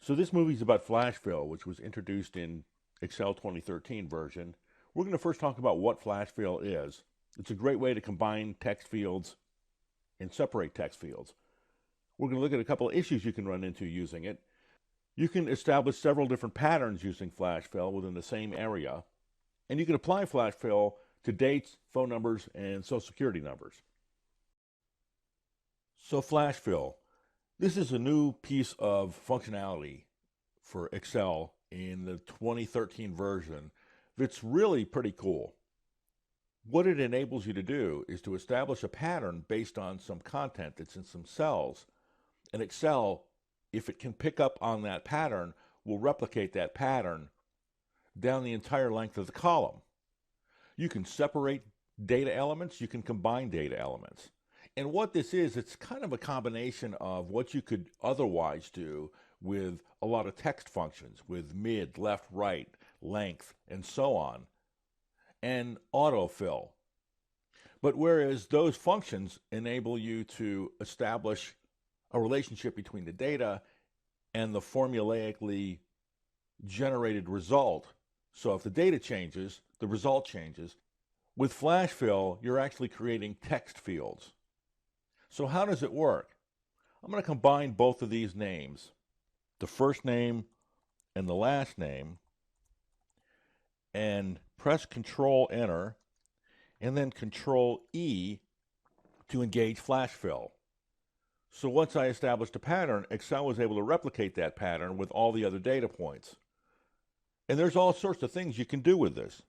So this movie is about flash fill, which was introduced in Excel 2013 version. We're going to first talk about what flash fill is. It's a great way to combine text fields and separate text fields. We're going to look at a couple of issues you can run into using it. You can establish several different patterns using flash fill within the same area, and you can apply flash fill to dates, phone numbers, and social security numbers. So flash fill. This is a new piece of functionality for Excel in the 2013 version that's really pretty cool. What it enables you to do is to establish a pattern based on some content that's in some cells. And Excel, if it can pick up on that pattern, will replicate that pattern down the entire length of the column. You can separate data elements, you can combine data elements. And what this is, it's kind of a combination of what you could otherwise do with a lot of text functions, with mid, left, right, length, and so on, and autofill. But whereas those functions enable you to establish a relationship between the data and the formulaically generated result, so if the data changes, the result changes, with flash fill, you're actually creating text fields. So how does it work? I'm going to combine both of these names, the first name and the last name, and press Control Enter, and then Control E to engage flash fill. So once I established a pattern, Excel was able to replicate that pattern with all the other data points. And there's all sorts of things you can do with this.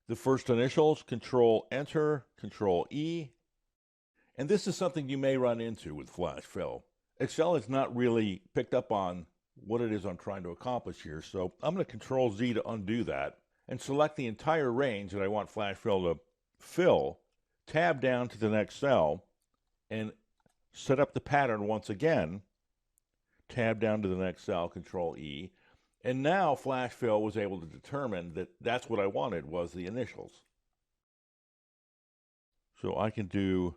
The first initials, Control Enter, Control E. And this is something you may run into with flash fill. Excel has not really picked up on what it is I'm trying to accomplish here, so I'm going to Control Z to undo that and select the entire range that I want flash fill to fill, tab down to the next cell, and set up the pattern once again, tab down to the next cell, Control E, and now flash fill was able to determine that that's what I wanted, was the initials. So I can do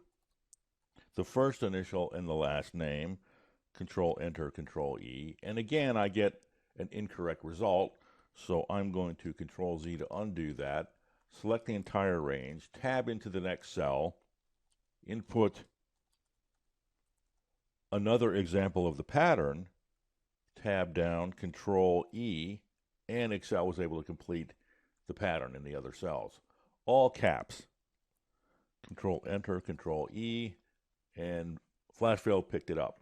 the first initial and the last name, Control Enter, Control E, and again I get an incorrect result, so I'm going to Control Z to undo that, select the entire range, tab into the next cell, input another example of the pattern, tab down, Control E, and Excel was able to complete the pattern in the other cells. All caps. Control Enter, Control E, and flash fill picked it up.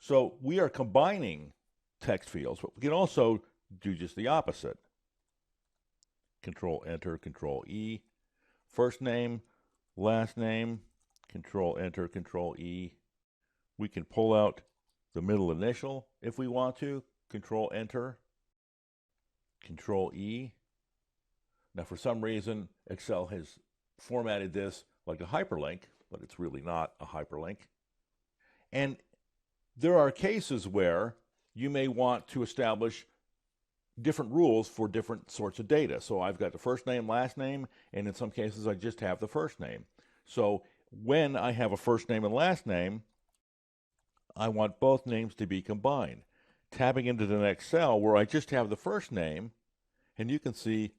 So we are combining text fields, but we can also do just the opposite. Control Enter, Control E, first name, last name, Control Enter, Control E. We can pull out the middle initial if we want to, Control Enter, Control E. Now for some reason Excel has formatted this like a hyperlink, but it's really not a hyperlink. And there are cases where you may want to establish different rules for different sorts of data. So I've got the first name, last name, and in some cases I just have the first name. So when I have a first name and last name, I want both names to be combined. Tabbing into the next cell where I just have the first name, and you can see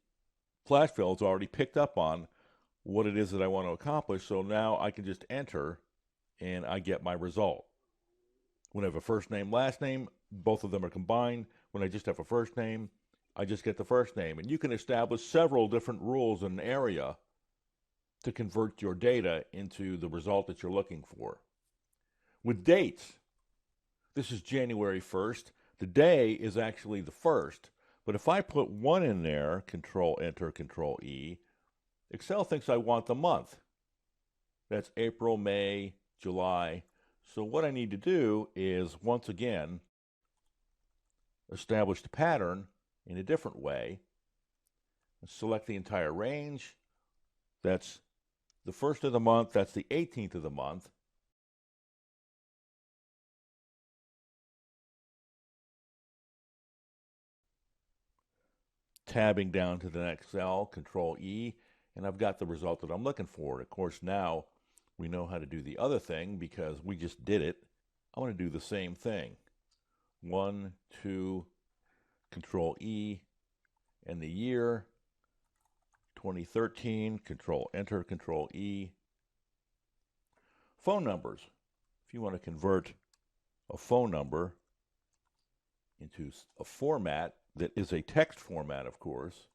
flash fill has already picked up on what it is that I want to accomplish, so now I can just enter and I get my result. When I have a first name, last name, both of them are combined. When I just have a first name, I just get the first name. And you can establish several different rules in an area to convert your data into the result that you're looking for. With dates, this is January 1st. The day is actually the 1st, but if I put 1 in there, Control Enter, Control E, Excel thinks I want the month. That's April, May, July. So what I need to do is, once again, establish the pattern in a different way. Select the entire range. That's the 1st of the month. That's the 18th of the month. Tabbing down to the next cell, Control E, and I've got the result that I'm looking for. And of course, now we know how to do the other thing because we just did it. I want to do the same thing. 1, 2, Control E, and the year, 2013, Control Enter, Control E. Phone numbers. If you want to convert a phone number into a format that is a text format, of course,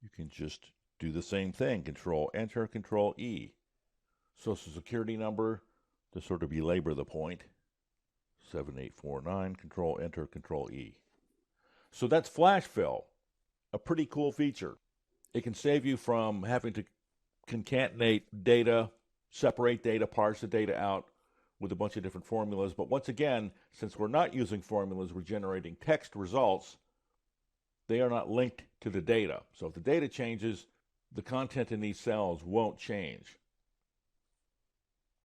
you can just do the same thing. Control Enter, Control E. Social Security number, to sort of belabor the point, 7849, Control Enter, Control E. So that's flash fill, a pretty cool feature. It can save you from having to concatenate data, separate data, parse the data out with a bunch of different formulas. But once again, since we're not using formulas, we're generating text results, they are not linked to the data. So if the data changes, the content in these cells won't change.